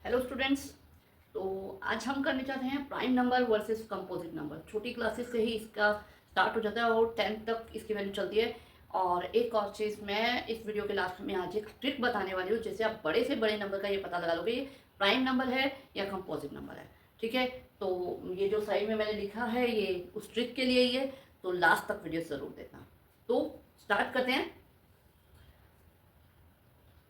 Hello students. तो आज हम करने चाहते हैं prime number versus composite number. छोटी क्लासेस से ही इसका स्टार्ट हो जाता है और 10th तक इसकी वैल्यू चलती है। और एक और चीज़ मैं इस वीडियो के लास्ट में आज एक ट्रिक बताने वाली हूँ जिससे आप बड़े से बड़े नंबर का ये पता लगा लोगे ये प्राइम नंबर है या कंपोजिट नंबर है। ठीक है, तो ये जो साइड में मैंने लिखा है ये उस ट्रिक के लिए ही है, तो लास्ट तक वीडियो ज़रूर देखना। तो स्टार्ट करते हैं।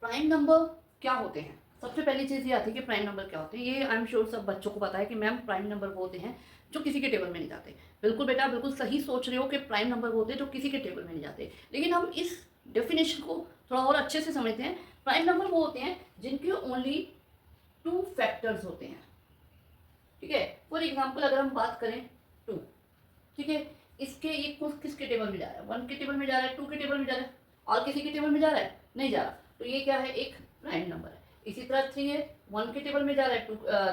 प्राइम नंबर क्या होते हैं? सबसे पहली चीज़ ये आती है कि प्राइम नंबर क्या होते हैं। ये आई एम श्योर सब बच्चों को पता है कि मैम प्राइम नंबर वो होते हैं जो किसी के टेबल में नहीं जाते। बिल्कुल बेटा, बिल्कुल सही सोच रहे हो कि प्राइम नंबर वो होते हैं जो किसी के टेबल में नहीं जाते। लेकिन हम इस डेफिनेशन को थोड़ा और अच्छे से समझते हैं। प्राइम नंबर वो होते हैं जिनके ओनली 2 फैक्टर्स होते हैं। ठीक है, फॉर एग्जाम्पल अगर हम बात करें 2, ठीक है, इसके ये किसके टेबल में जा रहा है? 1 के टेबल में जा रहा है, 2 के टेबल में जा रहा है, और किसी के टेबल में जा रहा है? नहीं जा रहा। तो ये क्या है? एक प्राइम नंबर है। इसी तरह 3 है, 1 के टेबल में जा रहा है,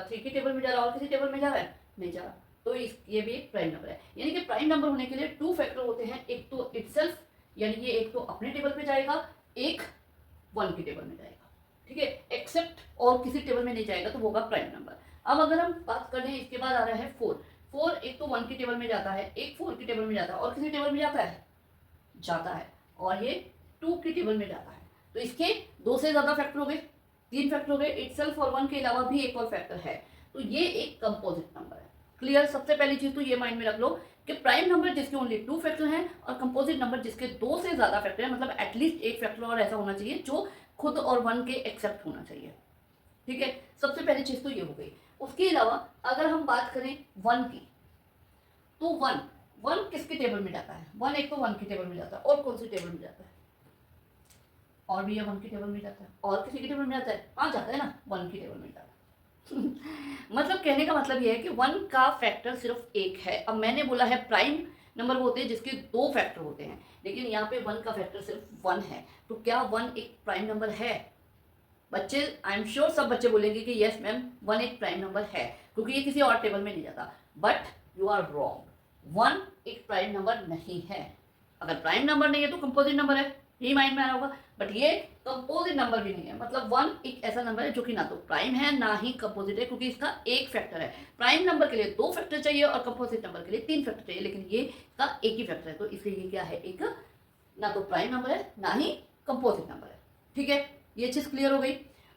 3 के टेबल में जा रहा है, और किसी टेबल में जा रहा है? नहीं जा रहा। तो ये भी एक प्राइम नंबर है। यानी कि प्राइम नंबर होने के लिए 2 फैक्टर होते हैं। एक तो इटसेल्फ, यानी कि एक तो अपने टेबल पे जाएगा, एक 1 के टेबल में जाएगा। ठीक है, एक्सेप्ट और किसी टेबल में नहीं जाएगा तो वो होगा प्राइम नंबर। अब अगर हम बात कर लें, इसके बाद आ रहा है 4 एक तो 1 के टेबल में जाता है, एक 4 के टेबल में जाता है, और किसी टेबल में जाता है, और ये 2 के टेबल में जाता है। तो इसके 2 से ज़्यादा फैक्टर हो गए, 3 फैक्टर हो गए, इटसेल्फ और 1 के अलावा भी एक और फैक्टर है। तो ये एक कंपोजिट नंबर है। क्लियर? सबसे पहली चीज़ तो ये माइंड में रख लो कि प्राइम नंबर जिसके ओनली 2 फैक्टर हैं, और कंपोजिट नंबर जिसके 2 से ज़्यादा फैक्टर हैं, मतलब एटलीस्ट एक फैक्टर और ऐसा होना चाहिए जो खुद और 1 के एक्सेप्ट होना चाहिए। ठीक है, सबसे पहली चीज़ तो ये हो गई। उसके अलावा अगर हम बात करें 1 की, तो 1 किसके टेबल में जाता है? 1 एक तो 1 के टेबल में जाता है, और कौन सी टेबल में जाता है? और भी ये 1 के टेबल में जाता है, और किसी के टेबल में जाता है? हाँ, जाता है ना, 1 के टेबल में जाता है। मतलब कहने का मतलब ये है कि 1 का फैक्टर सिर्फ एक है। अब मैंने बोला है प्राइम नंबर वो होते हैं जिसके 2 फैक्टर होते हैं, लेकिन यहाँ पे 1 का फैक्टर सिर्फ 1 है। तो क्या 1 एक प्राइम नंबर है? बच्चे, आई एम श्योर सब बच्चे बोलेंगे कि यस मैम 1 एक प्राइम नंबर है, क्योंकि ये किसी और टेबल में नहीं जाता। बट यू आर रॉन्ग, 1 एक प्राइम नंबर नहीं है। अगर प्राइम नंबर नहीं है तो कंपोजिट नंबर है, यही माइंड में आ रहा होगा। बट ये कंपोजिट नंबर भी नहीं है। मतलब 1 एक ऐसा नंबर है जो कि ना तो प्राइम है ना ही कंपोजिट है, क्योंकि इसका एक फैक्टर है। प्राइम नंबर के लिए 2 फैक्टर चाहिए और कंपोजिट नंबर के लिए 3 फैक्टर चाहिए, लेकिन ये का एक ही फैक्टर है। तो इसलिए ये क्या है? एक ना तो प्राइम नंबर है ना ही कंपोजिट नंबर है। ठीक है, ये चीज़ क्लियर हो गई।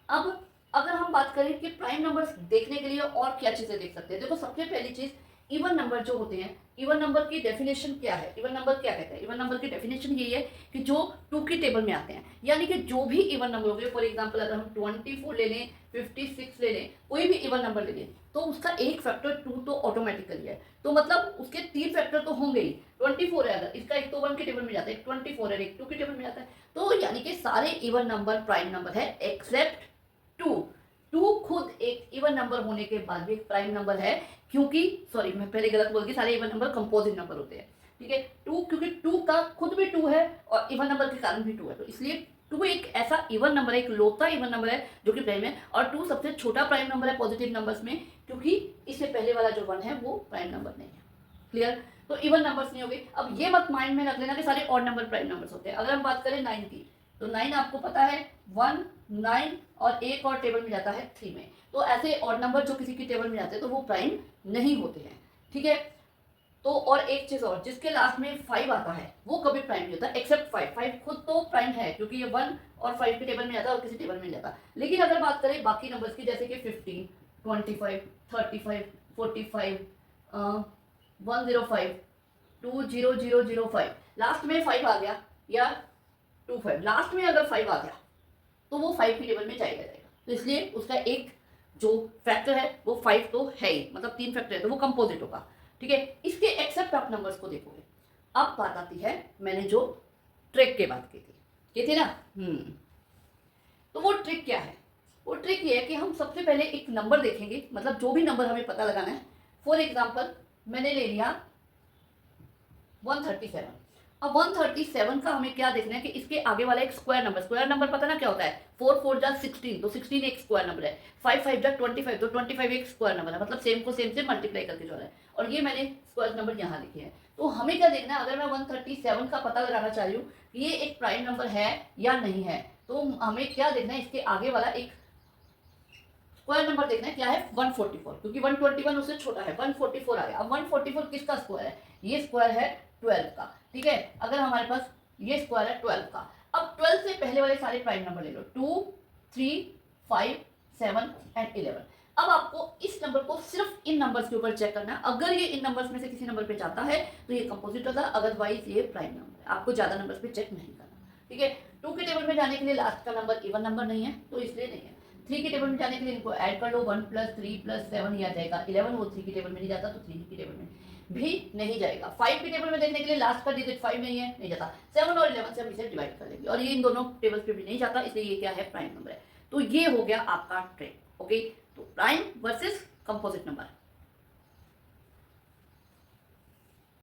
अब अगर हम बात करें कि प्राइम नंबर्स देखने के लिए और क्या चीज़ें देख सकते हैं, देखो सबसे पहली चीज़ इवन नंबर जो होते हैं। इवन नंबर की डेफिनेशन क्या है? इवन नंबर क्या कहते हैं? इवन नंबर की डेफिनेशन यही है कि जो 2 की टेबल में आते हैं, यानी कि जो भी इवन नंबर हो गए, फॉर एग्जांपल अगर हम 24 ले लें, 56 ले लें, कोई भी इवन नंबर ले लें, तो उसका एक फैक्टर 2 तो ऑटोमेटिकली है। तो मतलब उसके 3 फैक्टर तो होंगे ही। 24 है, अगर इसका एक तो 1 के टेबल में जाता है, एक 24 है, एक 2 के टेबल में जाता है। तो यानी कि सारे इवन नंबर प्राइम नंबर है एक्सेप्ट 2 खुद एक इवन नंबर होने के बाद भी एक प्राइम नंबर है, क्योंकि सॉरी मैं पहले गलत बोल गई, सारे इवन नंबर कंपोजिट नंबर होते हैं। ठीक है, 2 क्योंकि 2 का खुद भी 2 है और इवन नंबर के कारण भी 2 है, तो इसलिए 2 एक ऐसा इवन नंबर है, एक लौता इवन नंबर है जो कि प्राइम है। और 2 सबसे छोटा प्राइम नंबर है पॉजिटिव नंबर्स में, क्योंकि इससे पहले वाला जो 1 है वो प्राइम नंबर नहीं है। क्लियर? तो इवन नंबर्स नहीं हो गई। अब ये मत माइंड में रख लेना कि सारे ऑड नंबर प्राइम नंबर्स होते हैं। अगर हम बात करें 9 की, तो 9 आपको पता है 1, 9 और एक और टेबल में जाता है 3 में। तो ऐसे ऑड नंबर जो किसी की टेबल में जाते हैं तो वो प्राइम नहीं होते हैं। ठीक है, तो और एक चीज और, जिसके लास्ट में 5 आता है वो कभी प्राइम नहीं होता एक्सेप्ट 5 खुद तो प्राइम है, क्योंकि ये 1 और 5 के टेबल में जाता है और किसी टेबल में नहीं जाता। लेकिन अगर बात करें बाकी नंबर्स की, जैसे कि 15, 25, 35, 45, 105, 20005, लास्ट में 5 आ गया, या 25, लास्ट में अगर 5 आ गया तो वो 5 की टेबल में जाएगा। तो इसलिए उसका एक जो फैक्टर है वो 5 तो है ही, मतलब 3 फैक्टर है तो वो कंपोजिट होगा। ठीक है, इसके एक्सेप्ट आप नंबर्स को देखोगे। अब बात आती है, मैंने जो ट्रिक की बात की थी ना, तो वो ट्रिक क्या है? वो ट्रिक ये है कि हम सबसे पहले एक नंबर देखेंगे, मतलब जो भी नंबर हमें पता लगाना है। फॉर एग्जाम्पल मैंने ले लिया 137। अब 137 का हमें क्या देखना है कि इसके आगे वाला एक स्क्वायर नंबर पता ना क्या होता है? 4 4 जा 16, तो 16 एक स्क्वायर नंबर है। 5 5 जा 25, तो 25 एक स्क्वायर नंबर है, मतलब सेम को सेम से मल्टीप्लाई करके जो है। और ये मैंने स्क्वायर नंबर यहाँ लिखे हैं। तो हमें क्या देखना है, अगर मैं 137 का पता लगाना चाह रही हूँ कि ये एक प्राइम नंबर है या नहीं है, तो हमें क्या देखना है, इसके आगे वाला एक स्क्वायर नंबर देखना है क्या है 144, क्योंकि 121 उससे छोटा है, 144 आ गया। अब 144 किसका स्क्वायर है, ये स्क्वायर है 12 का, ठीक है। अगर हमारे पास ये स्क्वायर है 12 का, अब 12 से पहले वाले सारे प्राइम नंबर ले लो, 2, 3, 5, 7 एंड 11। अब आपको इस नंबर को सिर्फ इन नंबर्स के ऊपर चेक करना है। अगर ये इन नंबर्स में से किसी नंबर पे जाता है तो ये कंपोजिट होगा, अदरवाइज ये प्राइम नंबर है। आपको ज्यादा नंबर्स पे चेक नहीं करना, ठीक है। 2 के टेबल में जाने के लिए लास्ट का नंबर इवन नंबर नहीं है, तो इसलिए नहीं है। 3 के टेबल में जाने के लिए इनको ऐड कर लो, 1 + 3 + 7 ही आ जाएगा 11। वो 3 के टेबल में नहीं जाता, तो 3 के टेबल में भी नहीं जाएगा। 5 के टेबल में देखने के लिए लास्ट का डिजिट 5 नहीं है, नहीं जाता। 7 और 11 से हम इसे डिवाइड कर लेंगे, और ये इन दोनों टेबल्स पे भी नहीं जाता, इसलिए ये क्या है, प्राइम नंबर है। तो ये हो गया आपका ट्रेड, ओके। तो प्राइम वर्सेस कंपोजिट नंबर।